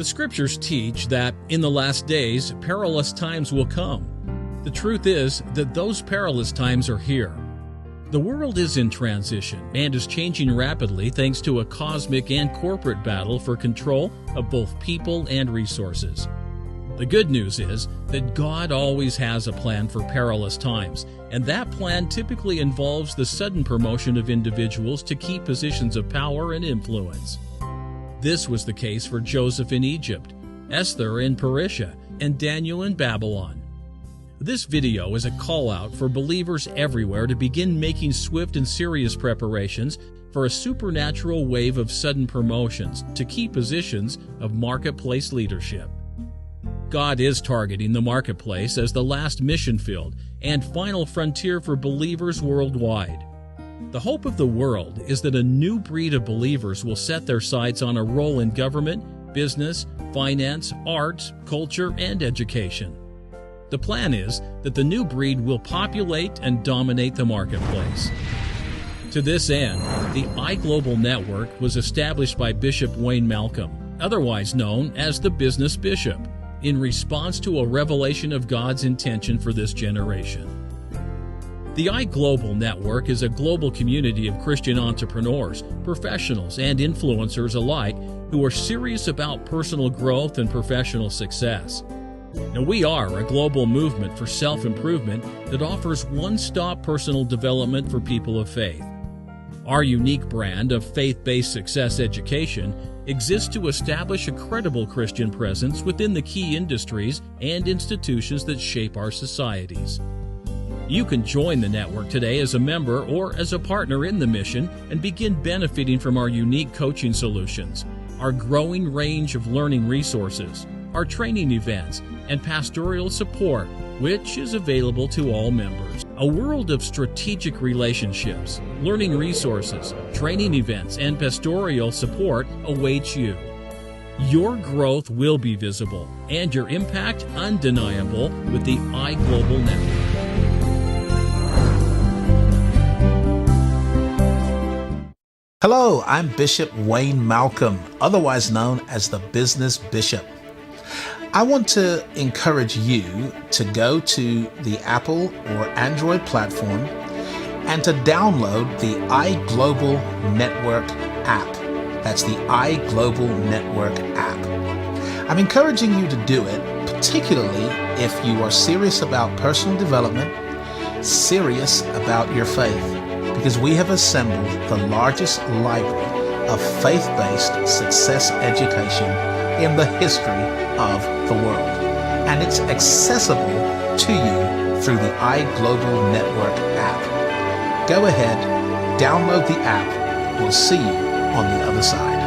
The scriptures teach that in the last days, perilous times will come. The truth is that those perilous times are here. The world is in transition and is changing rapidly thanks to a cosmic and corporate battle for control of both people and resources. The good news is that God always has a plan for perilous times, and that plan typically involves the sudden promotion of individuals to key positions of power and influence. This was the case for Joseph in Egypt, Esther in Persia, and Daniel in Babylon. This video is a call out for believers everywhere to begin making swift and serious preparations for a supernatural wave of sudden promotions to key positions of marketplace leadership. God is targeting the marketplace as the last mission field and final frontier for believers worldwide. The hope of the world is that a new breed of believers will set their sights on a role in government, business, finance, arts, culture, and education. The plan is that the new breed will populate and dominate the marketplace. To this end, the iGlobal Network was established by Bishop Wayne Malcolm, otherwise known as the Business Bishop, in response to a revelation of God's intention for this generation. The iGlobal Network is a global community of Christian entrepreneurs, professionals, and influencers alike who are serious about personal growth and professional success. Now, we are a global movement for self-improvement that offers one-stop personal development for people of faith. Our unique brand of faith-based success education exists to establish a credible Christian presence within the key industries and institutions that shape our societies. You can join the network today as a member or as a partner in the mission and begin benefiting from our unique coaching solutions, our growing range of learning resources, our training events, and pastoral support, which is available to all members. A world of strategic relationships, learning resources, training events, and pastoral support awaits you. Your growth will be visible and your impact undeniable with the iGlobal Network. Hello, I'm Bishop Wayne Malcolm, otherwise known as the Business Bishop. I want to encourage you to go to the Apple or Android platform and to download the iGlobal Network app. That's the iGlobal Network app. I'm encouraging you to do it, particularly if you are serious about personal development, serious about your faith, because we have assembled the largest library of faith-based success education in the history of the world, and it's accessible to you through the iGlobal Network app. Go ahead, download the app. We'll see you on the other side.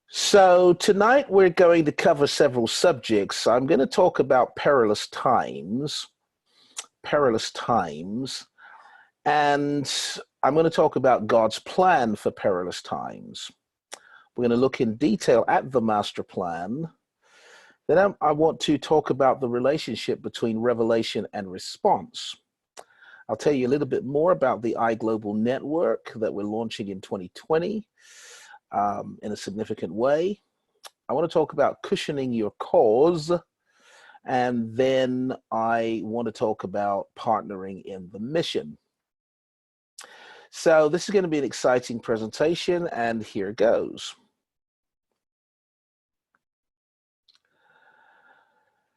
So tonight we're going to cover several subjects. I'm going to talk about perilous times, and I'm going to talk about God's plan for perilous times. We're going to look in detail at the master plan. Then I want to talk about the relationship between revelation and response. I'll tell you a little bit more about the iGlobal Network that we're launching in 2020 in a significant way. I want to talk about cushioning your cause. And then I want to talk about partnering in the mission. So this is going to be an exciting presentation, and here goes.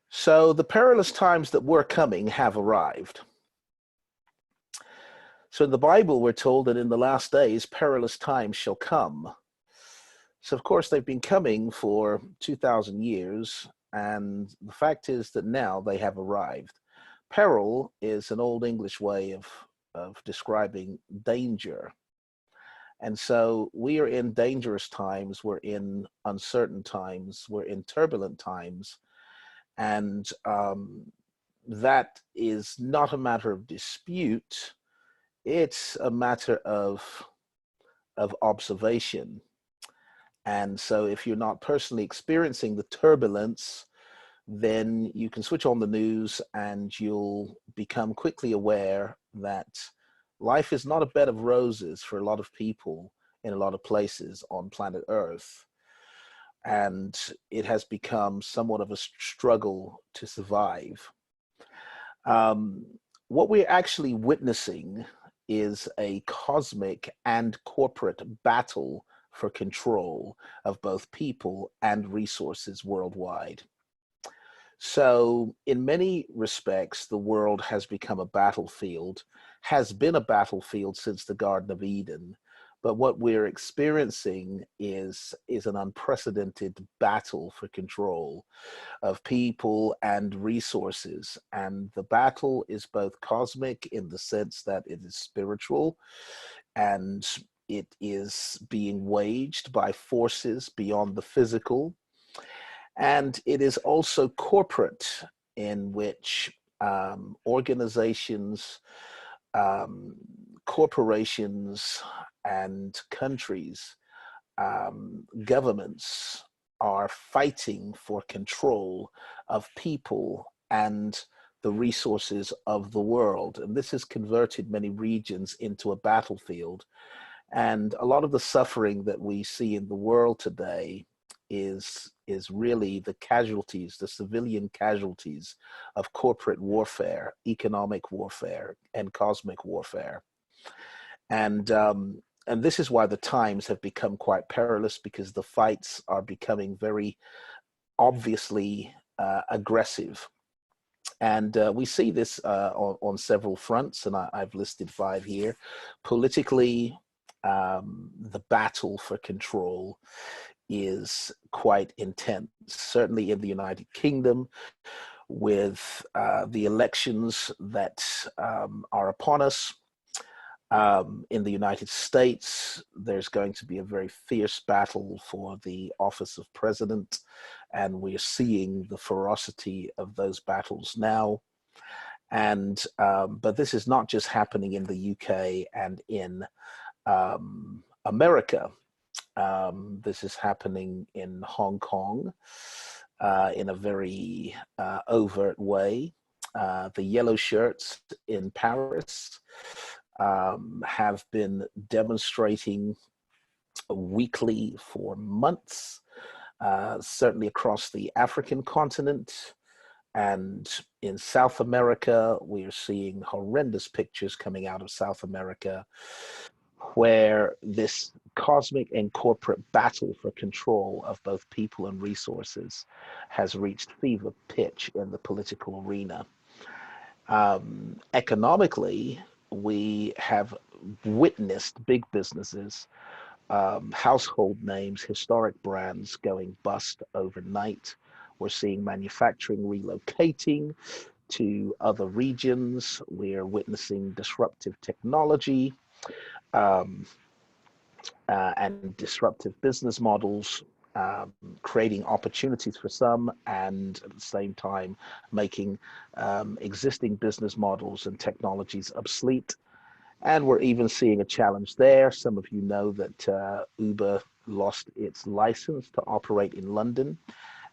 So the perilous times that were coming have arrived. So in the Bible, we're told that in the last days, perilous times shall come. So of course, they've been coming for 2,000 years. And the fact is that now they have arrived. Peril is an old English way of describing danger. And so we are in dangerous times, we're in uncertain times, we're in turbulent times. And that is not a matter of dispute, it's a matter of observation. And so if you're not personally experiencing the turbulence, then you can switch on the news and you'll become quickly aware that life is not a bed of roses for a lot of people in a lot of places on planet Earth. And it has become somewhat of a struggle to survive. Um, what we're actually witnessing is a cosmic and corporate battle for control of both people and resources worldwide. So, in many respects, the world has become a battlefield, has been a battlefield since the Garden of Eden. But what we're experiencing is an unprecedented battle for control of people and resources. And the battle is both cosmic in the sense that it is spiritual, and it is being waged by forces beyond the physical. And it is also corporate, in which organizations, um, corporations, and countries, governments are fighting for control of people and the resources of the world. And this has converted many regions into a battlefield. And a lot of the suffering that we see in the world today is really the casualties, the civilian casualties of corporate warfare, economic warfare, and cosmic warfare. And and this is why the times have become quite perilous, because the fights are becoming very obviously aggressive. And we see this on several fronts, and I've listed five here. Politically, the battle for control is quite intense, certainly in the United Kingdom, with the elections that are upon us. In the United States, there's going to be a very fierce battle for the office of president, and we're seeing the ferocity of those battles now. And but this is not just happening in the UK and in America. This is happening in Hong Kong in a very overt way. The yellow shirts in Paris have been demonstrating weekly for months, certainly across the African continent. And in South America, we are seeing horrendous pictures coming out of South America, where this cosmic and corporate battle for control of both people and resources has reached fever pitch in the political arena. Economically, we have witnessed big businesses, household names, historic brands going bust overnight. We're seeing manufacturing relocating to other regions. We're witnessing disruptive technology um, and disruptive business models, creating opportunities for some, and at the same time making existing business models and technologies obsolete. And we're even seeing a challenge there. Some of you know that Uber lost its license to operate in London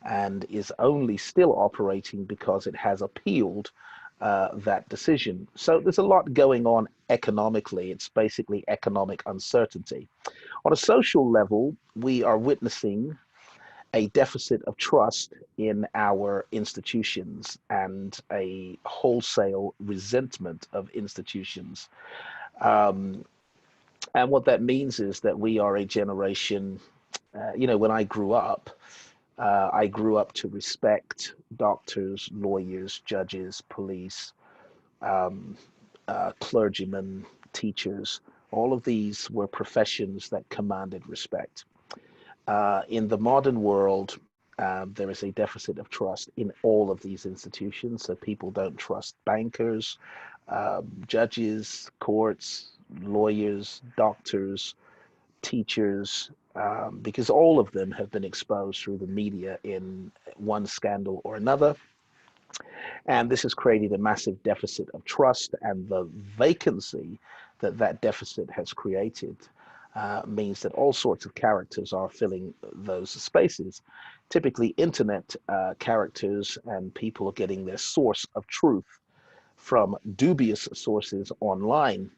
and is only still operating because it has appealed that decision. So there's a lot going on economically. It's basically economic uncertainty. On a social level, we are witnessing a deficit of trust in our institutions and a wholesale resentment of institutions. Um, and what that means is that we are a generation, when I grew up to respect doctors, lawyers, judges, police, um, clergymen, teachers. All of these were professions that commanded respect. In the modern world, there is a deficit of trust in all of these institutions. So people don't trust bankers, judges, courts, lawyers, doctors, teachers, because all of them have been exposed through the media in one scandal or another. And this has created a massive deficit of trust, and the vacancy that that deficit has created means that all sorts of characters are filling those spaces. Typically, internet characters, and people are getting their source of truth from dubious sources online.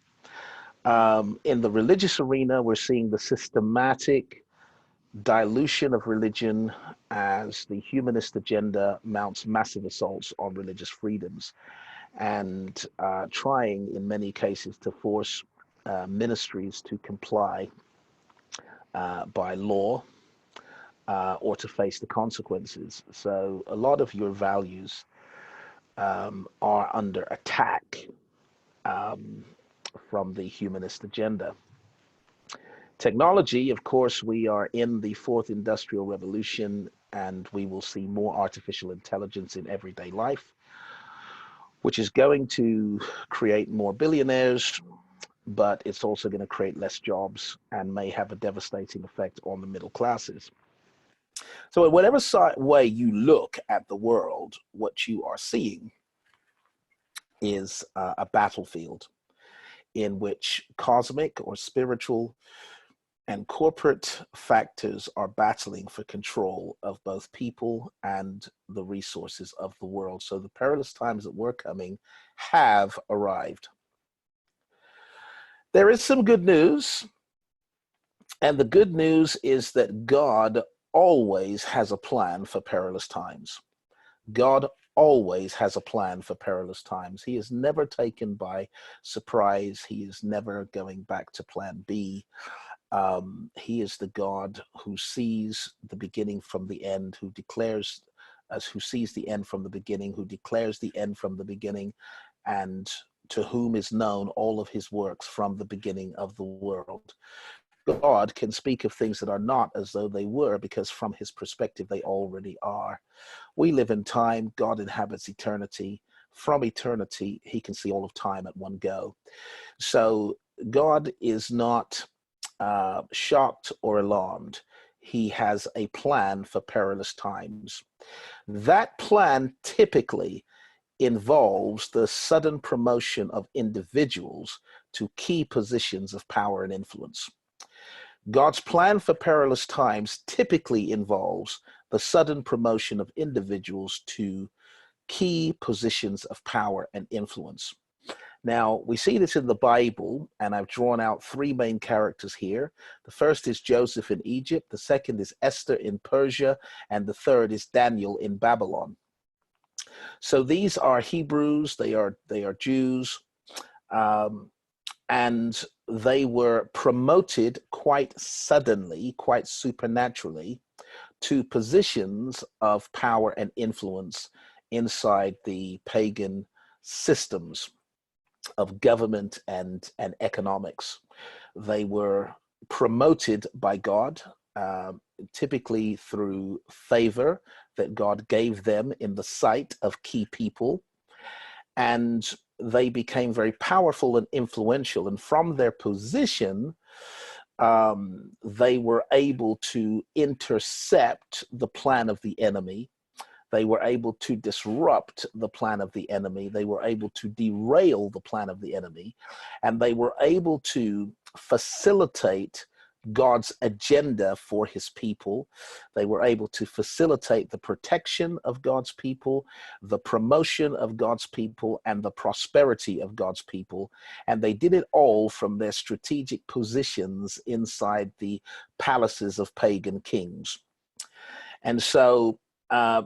In the religious arena, we're seeing the systematic dilution of religion as the humanist agenda mounts massive assaults on religious freedoms and trying, in many cases, to force ministries to comply by law or to face the consequences. So a lot of your values are under attack um, from the humanist agenda. Technology, of course, we are in the fourth industrial revolution, and we will see more artificial intelligence in everyday life, which is going to create more billionaires, but it's also going to create less jobs and may have a devastating effect on the middle classes. So, in whatever way you look at the world, what you are seeing is a battlefield in which cosmic or spiritual and corporate factors are battling for control of both people and the resources of the world. So the perilous times that were coming have arrived. There is some good news, and the good news is that God always has a plan for perilous times. God always has a plan for perilous times. He is never taken by surprise. He is never going back to plan B. He is the God who sees the beginning from the end, who declares, who sees the end from the beginning, who declares the end from the beginning, and to whom is known all of his works from the beginning of the world. God can speak of things that are not as though they were, because from his perspective, they already are. We live in time. God inhabits eternity. From eternity, he can see all of time at one go. So God is not shocked or alarmed. He has a plan for perilous times. That plan typically involves the sudden promotion of individuals to key positions of power and influence. God's plan for perilous times typically involves the sudden promotion of individuals to key positions of power and influence. Now, we see this in the Bible, and I've drawn out three main characters here. The first is Joseph in Egypt, the second is Esther in Persia, and the third is Daniel in Babylon. So these are Hebrews, they are Jews, and they were promoted quite suddenly, quite supernaturally, to positions of power and influence inside the pagan systems of government and economics. They were promoted by God, typically through favor that God gave them in the sight of key people. And they became very powerful and influential. And from their position, they were able to intercept the plan of the enemy. They were able to disrupt the plan of the enemy. They were able to derail the plan of the enemy. And they were able to facilitate God's agenda for his people. They were able to facilitate the protection of God's people, the promotion of God's people, and the prosperity of God's people. And they did it all from their strategic positions inside the palaces of pagan kings. And so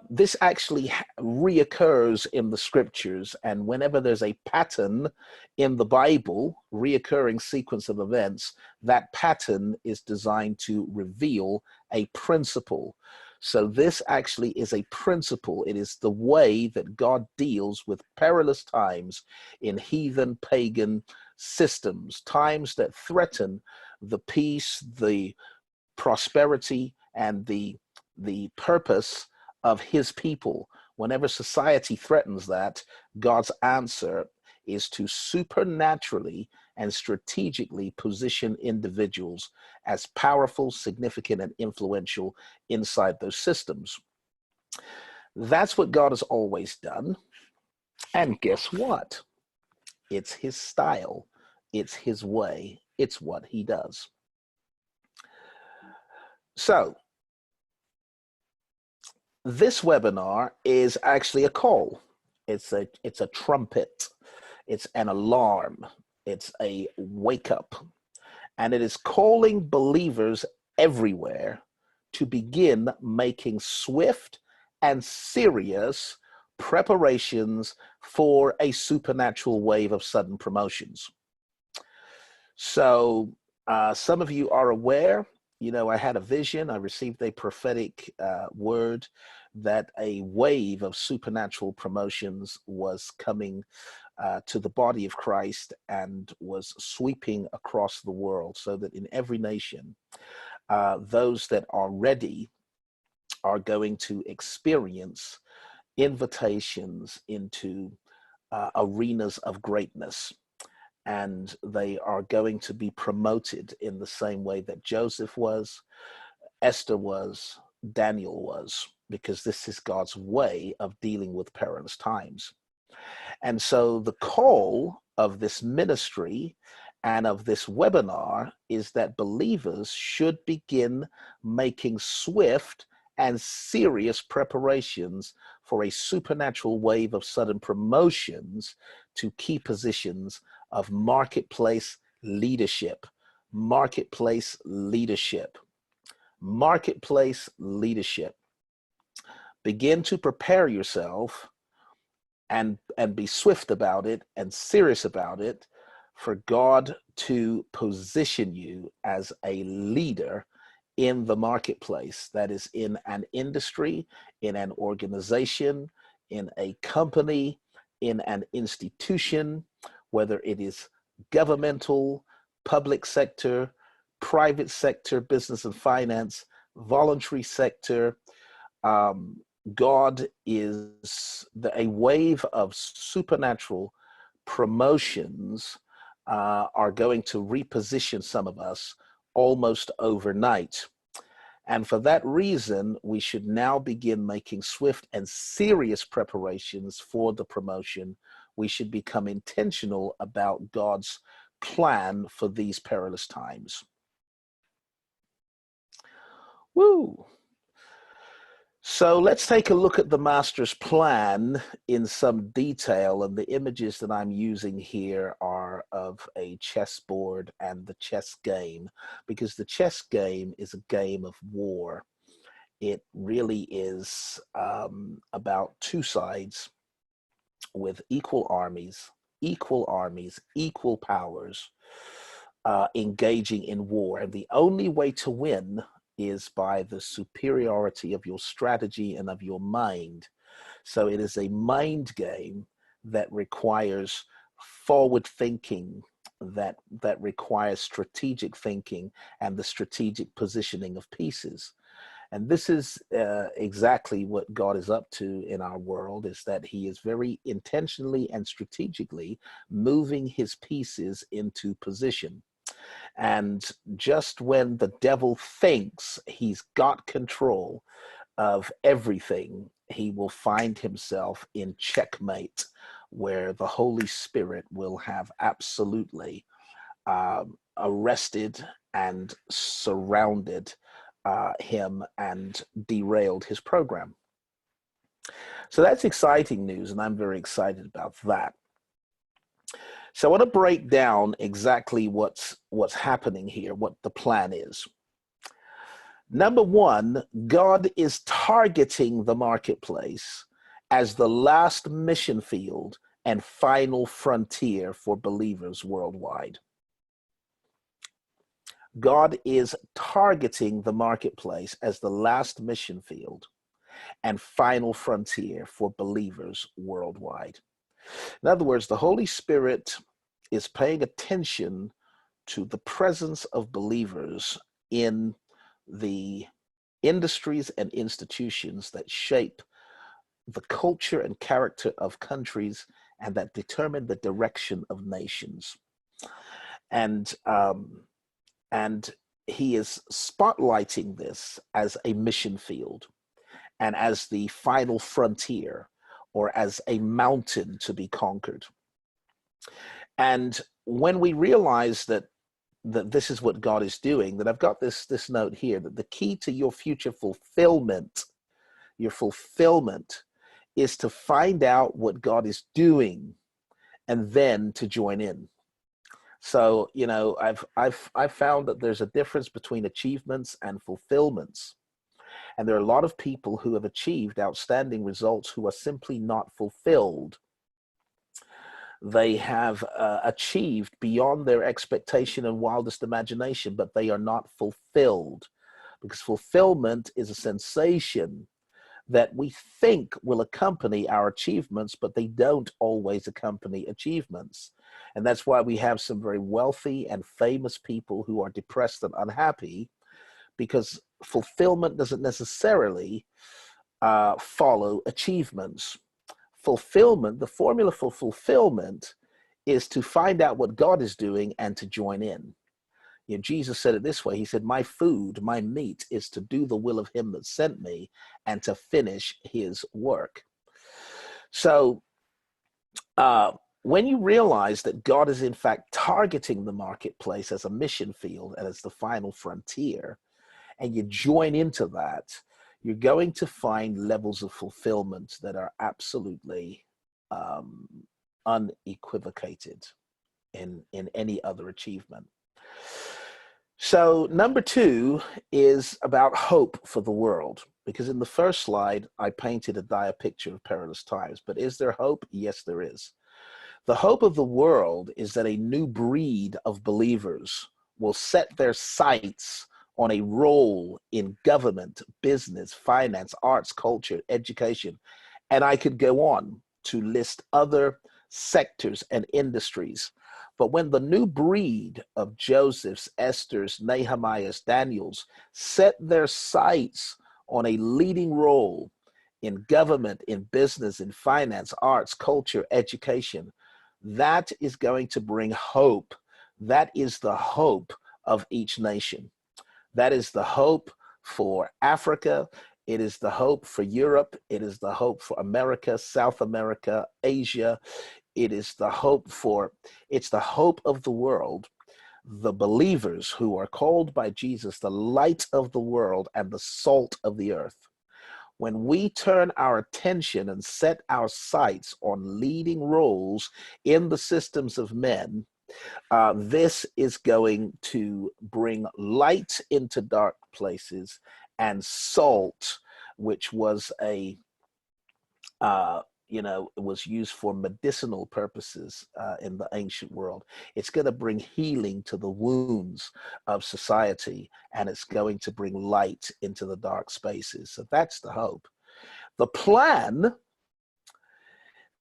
this actually reoccurs in the scriptures, and whenever there's a pattern in the Bible, reoccurring sequence of events, that pattern is designed to reveal a principle. So this actually is a principle. It is the way that God deals with perilous times in heathen pagan systems, times that threaten the peace, the prosperity, and the purpose of his people. Whenever society threatens that, God's answer is to supernaturally and strategically position individuals as powerful, significant, and influential inside those systems. That's what God has always done. And guess what? It's his style. It's his way. It's what he does. So this webinar is actually a call. It's a trumpet. It's an alarm. It's a wake up. And it is calling believers everywhere to begin making swift and serious preparations for a supernatural wave of sudden promotions. So some of you are aware, I had a vision. I received a prophetic word that a wave of supernatural promotions was coming to the body of Christ and was sweeping across the world, so that in every nation, those that are ready are going to experience invitations into arenas of greatness. And they are going to be promoted in the same way that Joseph was, Esther was, Daniel was, because this is God's way of dealing with perilous times. And so the call of this ministry and of this webinar is that believers should begin making swift and serious preparations for a supernatural wave of sudden promotions to key positions of marketplace leadership. Marketplace leadership. Marketplace leadership. Begin to prepare yourself and be swift about it and serious about it for God to position you as a leader in the marketplace. That is in an industry, in an organization, in a company, in an institution, whether it is governmental, public sector, private sector, business and finance, voluntary sector. God is a wave of supernatural promotions are going to reposition some of us almost overnight. And for that reason, we should now begin making swift and serious preparations for the promotion. We should become intentional about God's plan for these perilous times. Woo! So let's take a look at the master's plan in some detail, and the images that I'm using here are of a chessboard and the chess game, because the chess game is a game of war. It really is about two sides with equal armies, equal powers, engaging in war. And the only way to win is by the superiority of your strategy and of your mind. So it is a mind game that requires forward thinking, that requires strategic thinking and the strategic positioning of pieces. And this is exactly what God is up to in our world, is that he is very intentionally and strategically moving his pieces into position. And just when the devil thinks he's got control of everything, he will find himself in checkmate, where the Holy Spirit will have absolutely arrested and surrounded him and derailed his program. So that's exciting news, and I'm very excited about that. So I want to break down exactly what's happening here, what the plan is. Number one, God is targeting the marketplace as the last mission field and final frontier for believers worldwide. God is targeting the marketplace as the last mission field and final frontier for believers worldwide. In other words, the Holy Spirit is paying attention to the presence of believers in the industries and institutions that shape the culture and character of countries and that determine the direction of nations. And he is spotlighting this as a mission field and as the final frontier, or as a mountain to be conquered. And when we realize that that this is what God is doing, that I've got this note here, that the key to your future fulfillment, your fulfillment, is to find out what God is doing and then to join in. So, you know, I've found that there's a difference between achievements and fulfillments. And there are a lot of people who have achieved outstanding results who are simply not fulfilled. They have achieved beyond their expectation and wildest imagination, but they are not fulfilled, because fulfillment is a sensation that we think will accompany our achievements, but they don't always accompany achievements. And that's why we have some very wealthy and famous people who are depressed and unhappy, because fulfillment doesn't necessarily follow achievements. Fulfillment, the formula for fulfillment, is to find out what God is doing and to join in. You know, Jesus said it this way. He said, my food, my meat is to do the will of him that sent me and to finish his work. So when you realize that God is in fact targeting the marketplace as a mission field and as the final frontier, and you join into that, you're going to find levels of fulfillment that are absolutely unequivocated in any other achievement. So number 2 is about hope for the world, because in the first slide, I painted a dire picture of perilous times. But is there hope? Yes, there is. The hope of the world is that a new breed of believers will set their sights on a role in government, business, finance, arts, culture, education. And I could go on to list other sectors and industries. But when the new breed of Josephs, Esthers, Nehemiahs, Daniels set their sights on a leading role in government, in business, in finance, arts, culture, education, that is going to bring hope. That is the hope of each nation. That is the hope for Africa. It is the hope for Europe. It is the hope for America, South America, Asia. It is the hope for, it's the hope of the world, the believers who are called by Jesus, the light of the world and the salt of the earth. When we turn our attention and set our sights on leading roles in the systems of men, this is going to bring light into dark places, and salt, which was a it was used for medicinal purposes in the ancient world. It's going to bring healing to the wounds of society, and it's going to bring light into the dark spaces. So that's the hope. The plan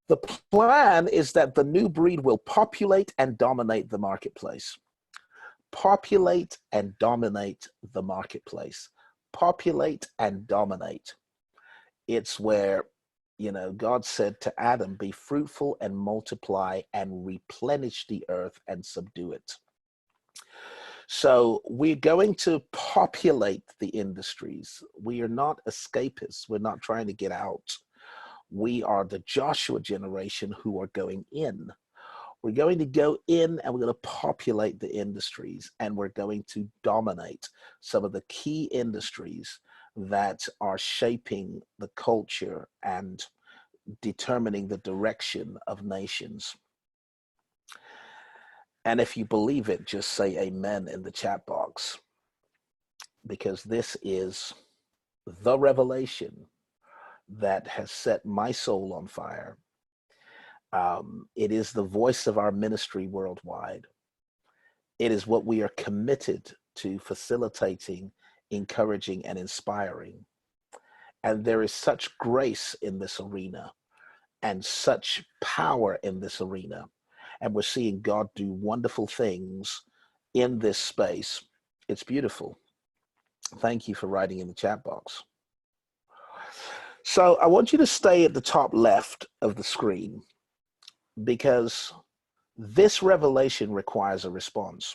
is that the new breed will populate and dominate the marketplace. Populate and dominate the marketplace. Populate and dominate. It's where, God said to Adam, be fruitful and multiply and replenish the earth and subdue it. So we're going to populate the industries. We are not escapists. We're not trying to get out. We are the Joshua generation who are going in. We're going to go in and we're going to populate the industries, and we're going to dominate some of the key industries that are shaping the culture and determining the direction of nations. And if you believe it, just say amen in the chat box, because this is the revelation that has set my soul on fire. It is the voice of our ministry worldwide. It is what we are committed to facilitating, encouraging, and inspiring. And there is such grace in this arena and such power in this arena. And we're seeing God do wonderful things in this space. It's beautiful. Thank you for writing in the chat box. So I want you to stay at the top left of the screen, because this revelation requires a response.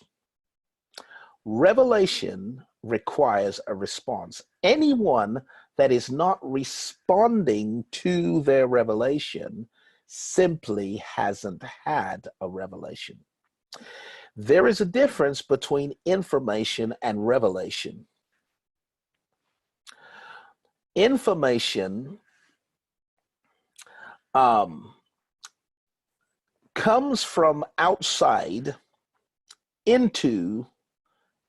Revelation requires a response. Anyone that is not responding to their revelation simply hasn't had a revelation. There is a difference between information and revelation. Information comes from outside into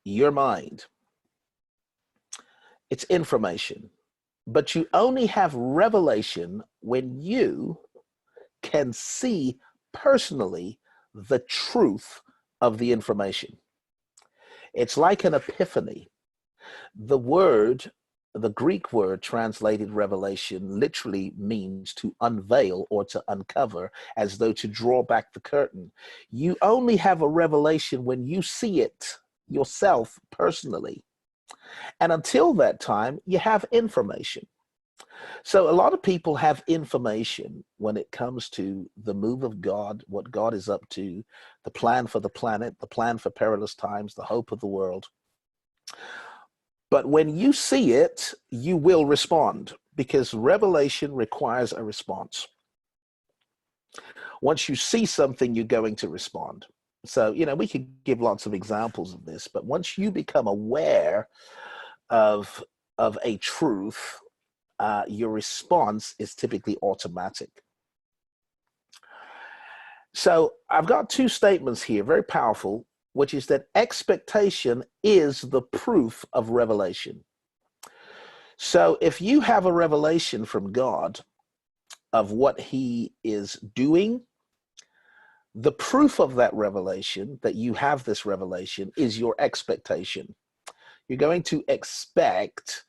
your mind. It's information. But you only have revelation when you can see personally the truth of the information. It's like an epiphany. The Greek word translated revelation literally means to unveil or to uncover, as though to draw back the curtain. You only have a revelation when you see it yourself personally. And until that time, you have information. So a lot of people have information when it comes to the move of God, what God is up to, the plan for the planet, the plan for perilous times, the hope of the world. But when you see it, you will respond, because revelation requires a response. Once you see something, you're going to respond. So, we could give lots of examples of this, but once you become aware of a truth, your response is typically automatic. So I've got two statements here, very powerful, which is that expectation is the proof of revelation. So if you have a revelation from God of what he is doing, the proof of that revelation, that you have this revelation, is your expectation. You're going to expect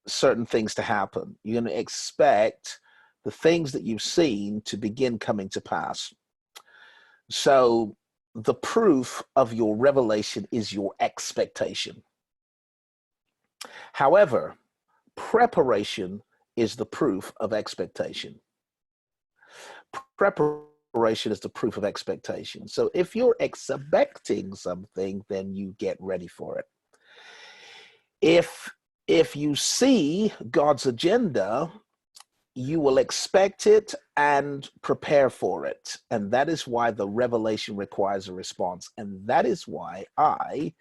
certain things to happen. You're going to expect the things that you've seen to begin coming to pass. So the proof of your revelation is your expectation. However, preparation is the proof of expectation. Preparation is the proof of expectation. So if you're expecting something, then you get ready for it. If you see God's agenda, you will expect it and prepare for it. And that is why the revelation requires a response. And that is why I,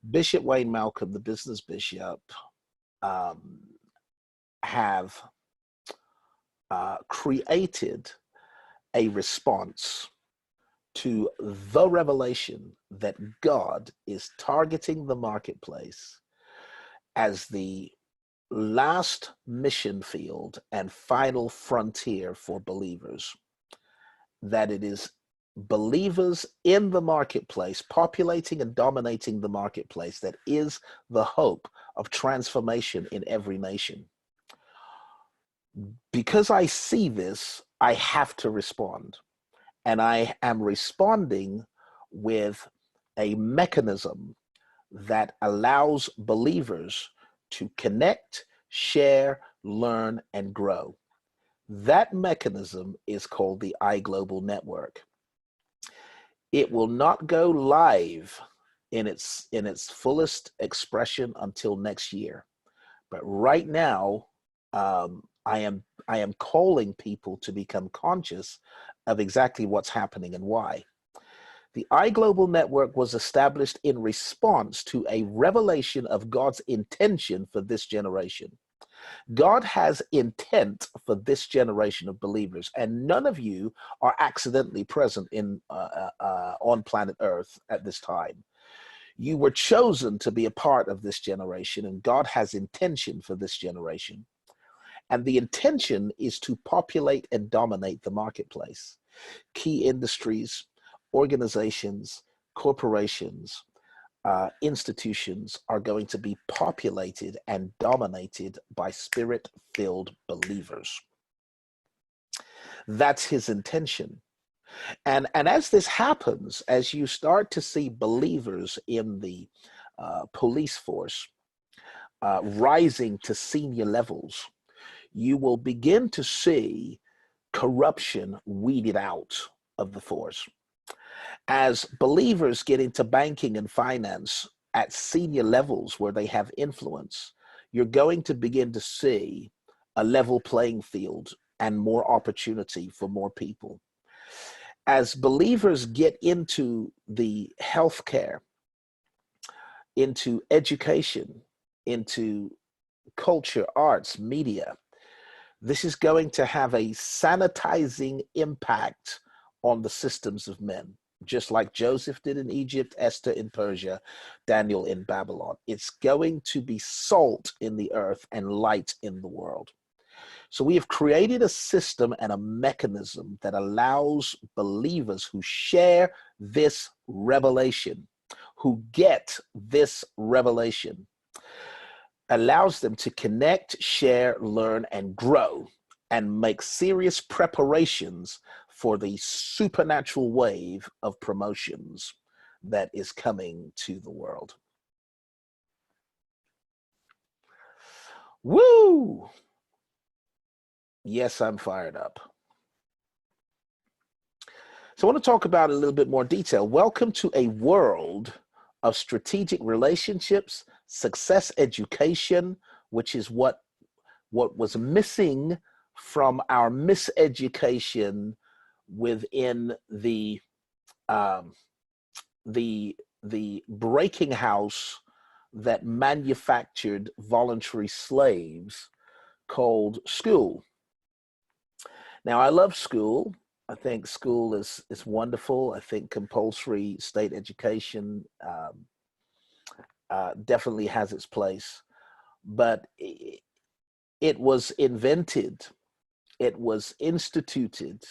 Bishop Wayne Malcolm, the business bishop, have created a response to the revelation that God is targeting the marketplace as the last mission field and final frontier for believers, that it is believers in the marketplace, populating and dominating the marketplace, that is the hope of transformation in every nation. Because I see this, I have to respond. And I am responding with a mechanism that allows believers to connect, share, learn, and grow. That mechanism is called the iGlobal Network. It will not go live in its fullest expression until next year. But right now, I am calling people to become conscious of exactly what's happening and why. The iGlobal Network was established in response to a revelation of God's intention for this generation. God has intent for this generation of believers, and none of you are accidentally present on planet Earth at this time. You were chosen to be a part of this generation, and God has intention for this generation. And the intention is to populate and dominate the marketplace. Key industries, organizations, corporations, institutions are going to be populated and dominated by spirit-filled believers. That's his intention. And as this happens, as you start to see believers in the police force rising to senior levels, you will begin to see corruption weeded out of the force. As believers get into banking and finance at senior levels where they have influence, you're going to begin to see a level playing field and more opportunity for more people. As believers get into the healthcare, into education, into culture, arts, media, this is going to have a sanitizing impact on the systems of men, just like Joseph did in Egypt, Esther in Persia, Daniel in Babylon. It's going to be salt in the earth and light in the world. So we have created a system and a mechanism that allows believers who share this revelation, who get this revelation, allows them to connect, share, learn, and grow, and make serious preparations for the supernatural wave of promotions that is coming to the world. Woo! Yes, I'm fired up. So I want to talk about it a little bit more detail. Welcome to a world of strategic relationships, success education, which is what was missing from our miseducation within the breaking house that manufactured voluntary slaves called school. Now, I love school. I think school is wonderful. I think compulsory state education definitely has its place, but it was invented, it was instituted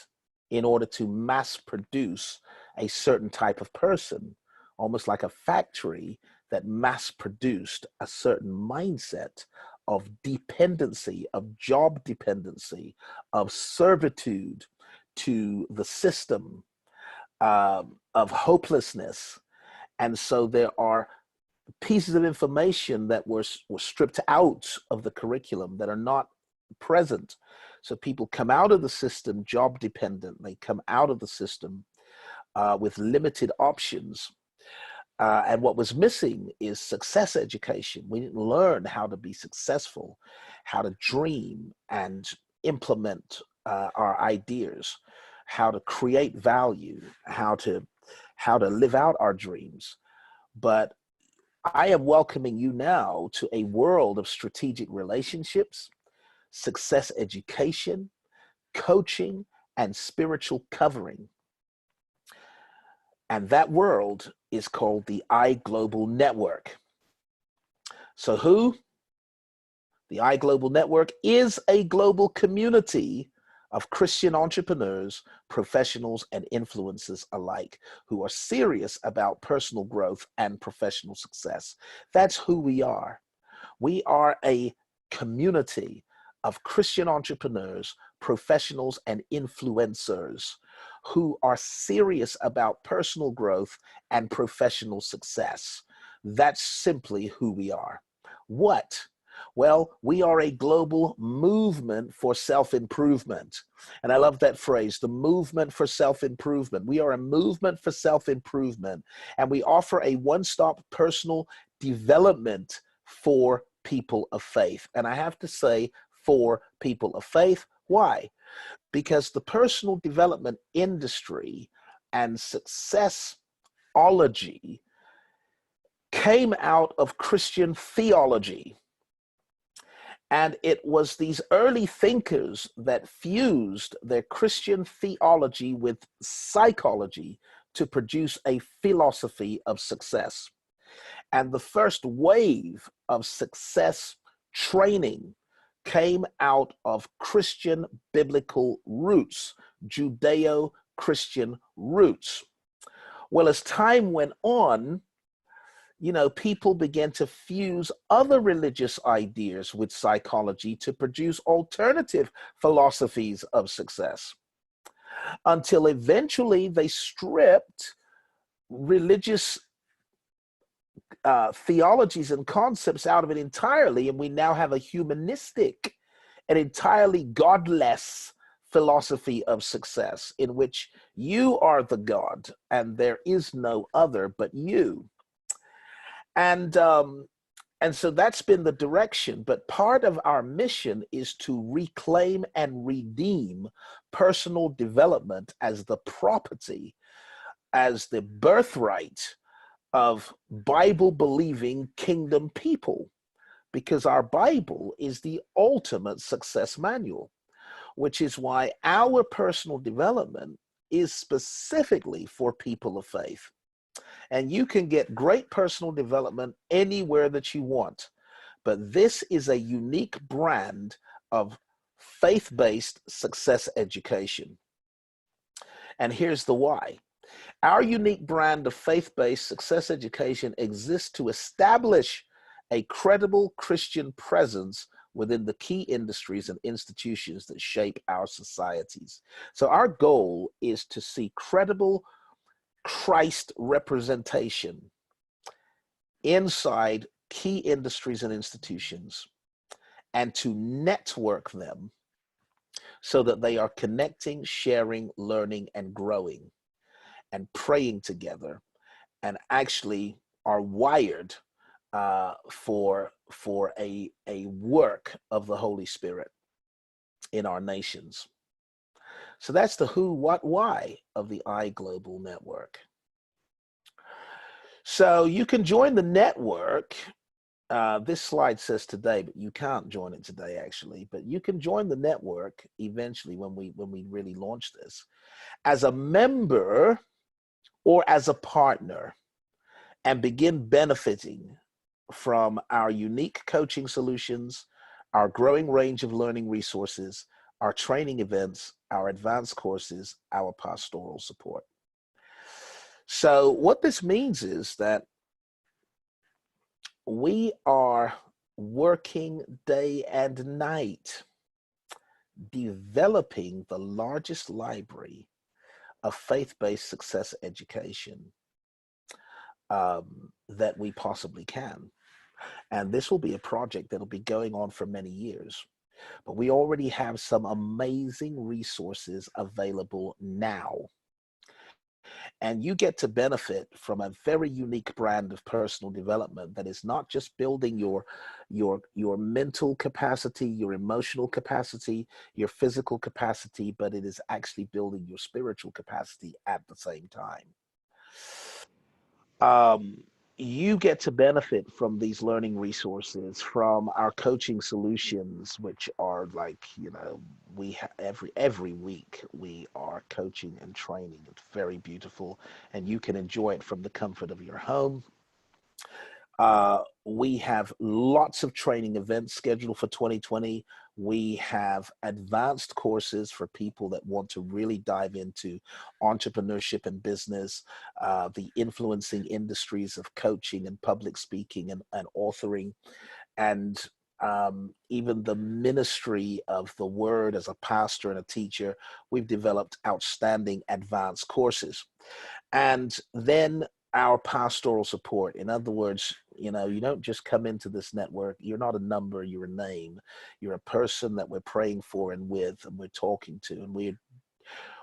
in order to mass produce a certain type of person, almost like a factory that mass produced a certain mindset of dependency, of job dependency, of servitude to the system, of hopelessness. And so there are pieces of information that were stripped out of the curriculum that are not present. So people come out of the system job dependent. They come out of the system with limited options. And what was missing is success education. We didn't learn how to be successful, how to dream and implement our ideas, how to create value, how to live out our dreams. But I am welcoming you now to a world of strategic relationships, success education, coaching, and spiritual covering. And that world is called the iGlobal Network. So who? The iGlobal Network is a global community of Christian entrepreneurs, professionals, and influencers alike who are serious about personal growth and professional success. That's who we are. We are a community of Christian entrepreneurs, professionals, and influencers who are serious about personal growth and professional success. That's simply who we are. What? Well, we are a global movement for self-improvement. And I love that phrase, the movement for self-improvement. We are a movement for self-improvement, and we offer a one-stop personal development for people of faith. And I have to say, for people of faith. Why? Because the personal development industry and successology came out of Christian theology. And it was these early thinkers that fused their Christian theology with psychology to produce a philosophy of success. And the first wave of success training came out of Christian biblical roots, Judeo-Christian roots. Well, as time went on, people began to fuse other religious ideas with psychology to produce alternative philosophies of success, until eventually they stripped religious theologies and concepts out of it entirely, and we now have a humanistic and entirely godless philosophy of success in which you are the God and there is no other but you. And And so that's been the direction. But part of our mission is to reclaim and redeem personal development as the property, as the birthright of Bible believing kingdom people, because our Bible is the ultimate success manual, which is why our personal development is specifically for people of faith. And you can get great personal development anywhere that you want. But this is a unique brand of faith-based success education. And here's the why. Our unique brand of faith-based success education exists to establish a credible Christian presence within the key industries and institutions that shape our societies. So our goal is to see credible Christ representation inside key industries and institutions, and to network them so that they are connecting, sharing, learning, and growing, and praying together, and actually are wired for a work of the Holy Spirit in our nations. So that's the who, what, why of the iGlobal Network. So you can join the network. This slide says today, but you can't join it today actually, but you can join the network eventually when we really launch this as a member or as a partner, and begin benefiting from our unique coaching solutions, our growing range of learning resources, our training events, our advanced courses, our pastoral support. So what this means is that we are working day and night developing the largest library of faith-based success education that we possibly can. And this will be a project that'll be going on for many years. But we already have some amazing resources available now. And you get to benefit from a very unique brand of personal development that is not just building your mental capacity, your emotional capacity, your physical capacity, but it is actually building your spiritual capacity at the same time. You get to benefit from these learning resources, from our coaching solutions, which are like, we every week we are coaching and training. It's very beautiful, and you can enjoy it from the comfort of your home. We have lots of training events scheduled for 2020. We have advanced courses for people that want to really dive into entrepreneurship and business, the influencing industries of coaching and public speaking and authoring, and even the ministry of the word as a pastor and a teacher. We've developed outstanding advanced courses. And then our pastoral support. In other words, you don't just come into this network. You're not a number, you're a name. You're a person that we're praying for and with, and we're talking to. And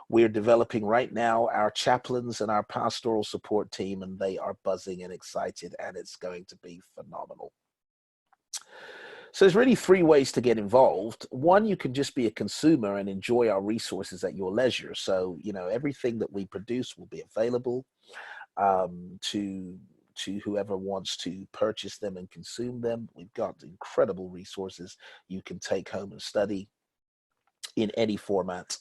we're developing right now our chaplains and our pastoral support team, and they are buzzing and excited, and it's going to be phenomenal. So there's really three ways to get involved. One, you can just be a consumer and enjoy our resources at your leisure. So, everything that we produce will be available to whoever wants to purchase them and consume them. We've got incredible resources you can take home and study in any format.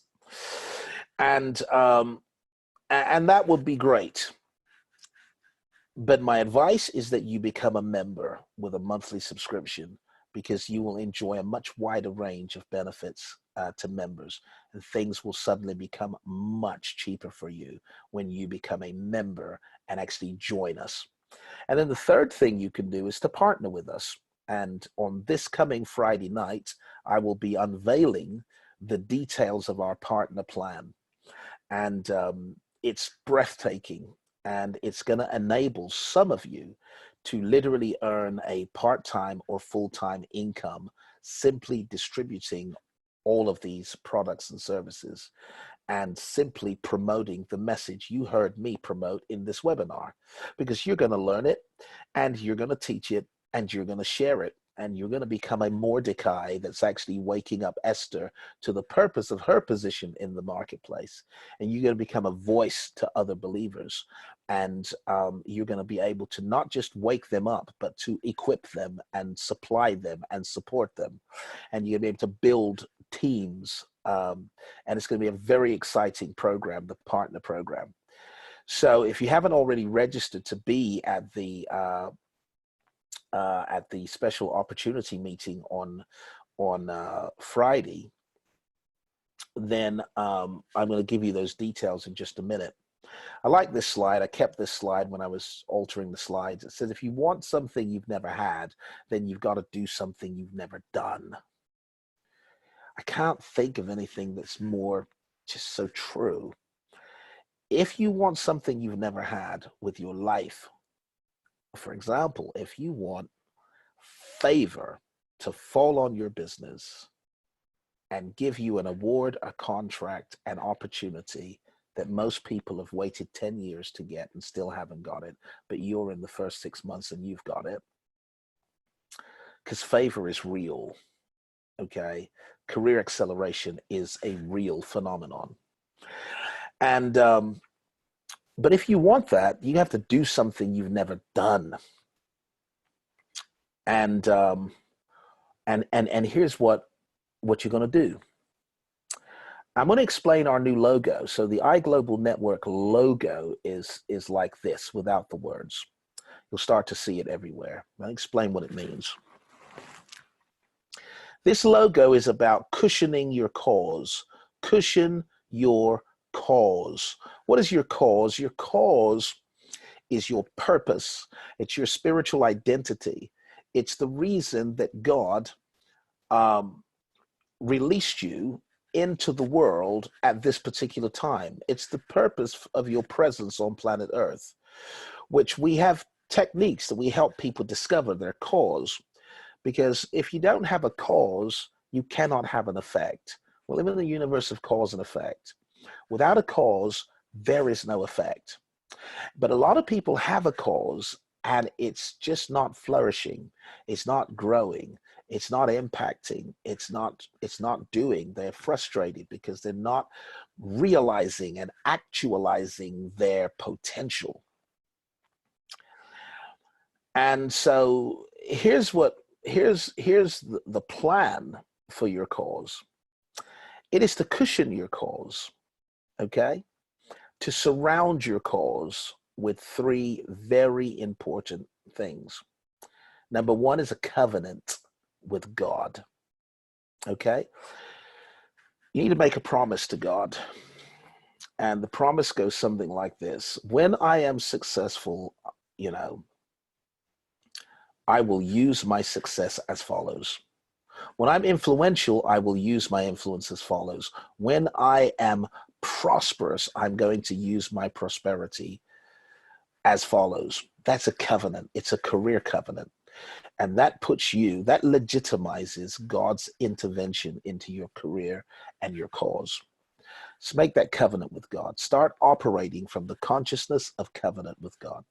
And that would be great. But my advice is that you become a member with a monthly subscription, because you will enjoy a much wider range of benefits to members, and things will suddenly become much cheaper for you when you become a member and actually join us. And then the third thing you can do is to partner with us. And on this coming Friday night, I will be unveiling the details of our partner plan. And it's breathtaking, and it's going to enable some of you to literally earn a part-time or full-time income simply distributing all of these products and services, and simply promoting the message you heard me promote in this webinar, because you're going to learn it and you're going to teach it and you're going to share it. And you're going to become a Mordecai that's actually waking up Esther to the purpose of her position in the marketplace. And you're going to become a voice to other believers. And you're going to be able to not just wake them up, but to equip them and supply them and support them. And you're going to be able to build teams. And it's going to be a very exciting program, the partner program. So if you haven't already registered to be at the special opportunity meeting on Friday, then I'm going to give you those details in just a minute. I like this slide. I kept this slide when I was altering the slides. It says, if you want something you've never had, then you've got to do something you've never done. I can't think of anything that's more just so true. If you want something you've never had with your life, for example, if you want favor to fall on your business and give you an award, a contract, an opportunity that most people have waited 10 years to get and still haven't got it, but you're in the first 6 months and you've got it. Because favor is real, okay? Career acceleration is a real phenomenon. And, but if you want that, you have to do something you've never done. And here's what you're going to do. I'm going to explain our new logo. So the iGlobal Network logo is like this without the words. You'll start to see it everywhere. I'll explain what it means. This logo is about cushioning your cause. Cushion your cause. What is your cause? Your cause is your purpose. It's your spiritual identity. It's the reason that God released you into the world at this particular time. It's the purpose of your presence on planet Earth, which we have techniques that we help people discover their cause. Because if you don't have a cause, you cannot have an effect. We live in the universe of cause and effect. Without a cause, there is no effect. But a lot of people have a cause and it's just not flourishing. It's not growing. It's not impacting. It's not doing. They're frustrated because they're not realizing and actualizing their potential. And so here's the plan for your cause. It is to cushion your cause, okay? To surround your cause with 3 very important things. Number 1 is a covenant with God, okay? You need to make a promise to God. And the promise goes something like this. When I am successful, I will use my success as follows. When I'm influential, I will use my influence as follows. When I am prosperous, I'm going to use my prosperity as follows. That's a covenant. It's a career covenant. And that legitimizes God's intervention into your career and your cause. So make that covenant with God. Start operating from the consciousness of covenant with God.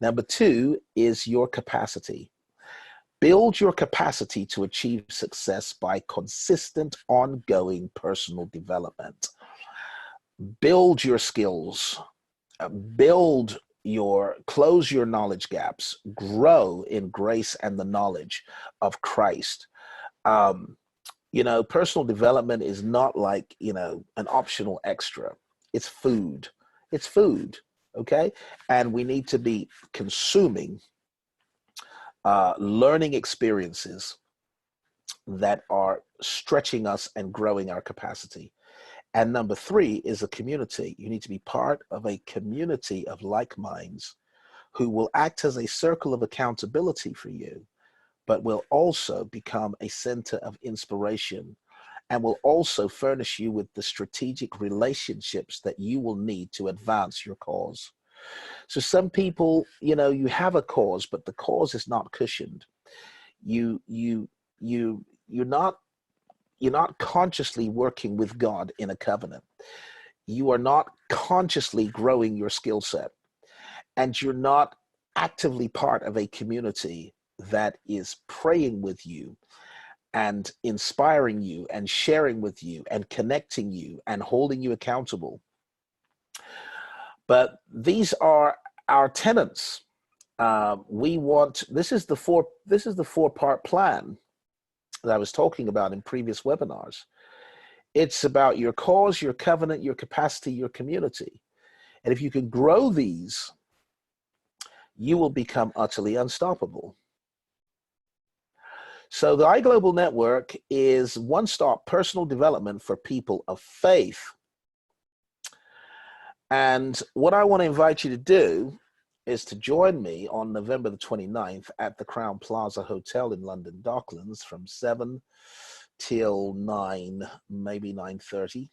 Number 2 is your capacity. Build your capacity to achieve success by consistent, ongoing personal development. Build your skills. Close your knowledge gaps. Grow in grace and the knowledge of Christ. Personal development is not like, an optional extra. It's food. It's food. Okay. And we need to be consuming learning experiences that are stretching us and growing our capacity. And number 3 is a community. You need to be part of a community of like minds who will act as a circle of accountability for you, but will also become a center of inspiration and will also furnish you with the strategic relationships that you will need to advance your cause. So some people, you have a cause, but the cause is not cushioned. You're not consciously working with God in a covenant. You are not consciously growing your skill set, and you're not actively part of a community that is praying with you and inspiring you and sharing with you and connecting you and holding you accountable. But these are our tenets. We want, this is the four-part plan that I was talking about in previous webinars. It's about your cause, your covenant, your capacity, your community. And if you can grow these, you will become utterly unstoppable. So the iGlobal Network is one-stop personal development for people of faith. And what I want to invite you to do is to join me on November the 29th at the Crown Plaza Hotel in London Docklands from 7 till 9, maybe 9:30.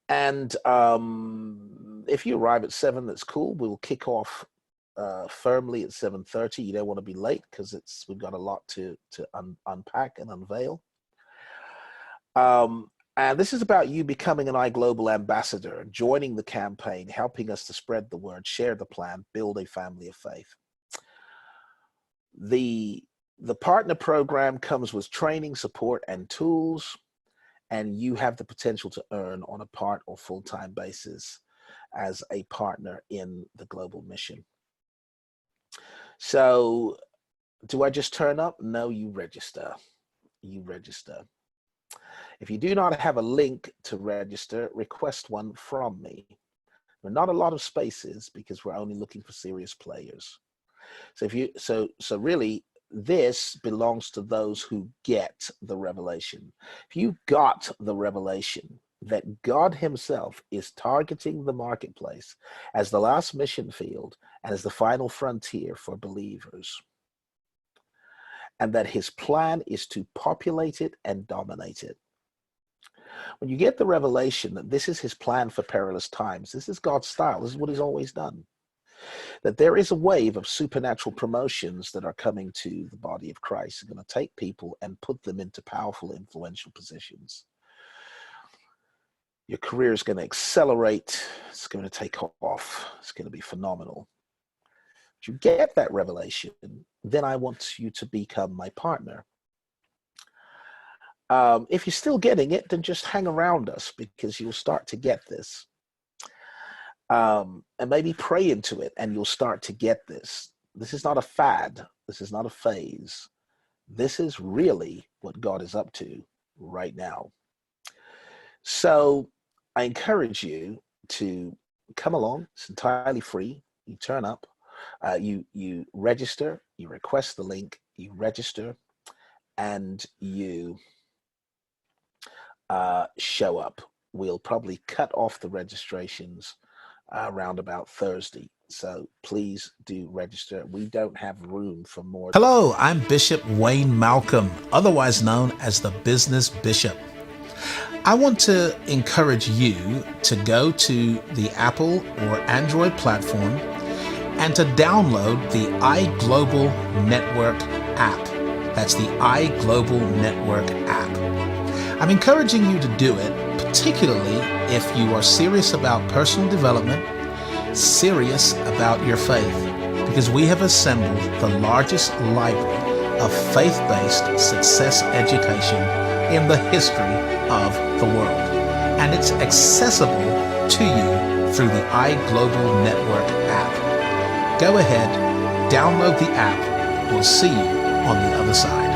And if you arrive at 7, that's cool. We'll kick off firmly at 7:30. You don't want to be late because we've got a lot to unpack and unveil. And this is about you becoming an iGlobal ambassador, joining the campaign, helping us to spread the word, share the plan, build a family of faith. The partner program comes with training, support, and tools, and you have the potential to earn on a part or full-time basis as a partner in the global mission. So do I just turn up? No, you register. You register. If you do not have a link to register, request one from me. There are not a lot of spaces because we're only looking for serious players. So really, this belongs to those who get the revelation. If you got the revelation that God himself is targeting the marketplace as the last mission field and as the final frontier for believers, and that his plan is to populate it and dominate it. When you get the revelation that this is his plan for perilous times, this is God's style, this is what he's always done, that there is a wave of supernatural promotions that are coming to the body of Christ, are going to take people and put them into powerful, influential positions. Your career is going to accelerate. It's going to take off. It's going to be phenomenal. If you get that revelation, then I want you to become my partner. If you're still getting it, then just hang around us because you'll start to get this. And maybe pray into it and you'll start to get this. This is not a fad. This is not a phase. This is really what God is up to right now. So I encourage you to come along. It's entirely free. You turn up, you register, you request the link, you register, and you show up. We'll probably cut off the registrations around about Thursday. So please do register. We don't have room for more. Hello, I'm Bishop Wayne Malcolm, otherwise known as the Business Bishop. I want to encourage you to go to the Apple or Android platform and to download the iGlobal Network app. That's the iGlobal Network app. I'm encouraging you to do it, particularly if you are serious about personal development, serious about your faith, because we have assembled the largest library of faith-based success education in the history of the world. And it's accessible to you through the iGlobal Network app. Go ahead, download the app. We'll see you on the other side.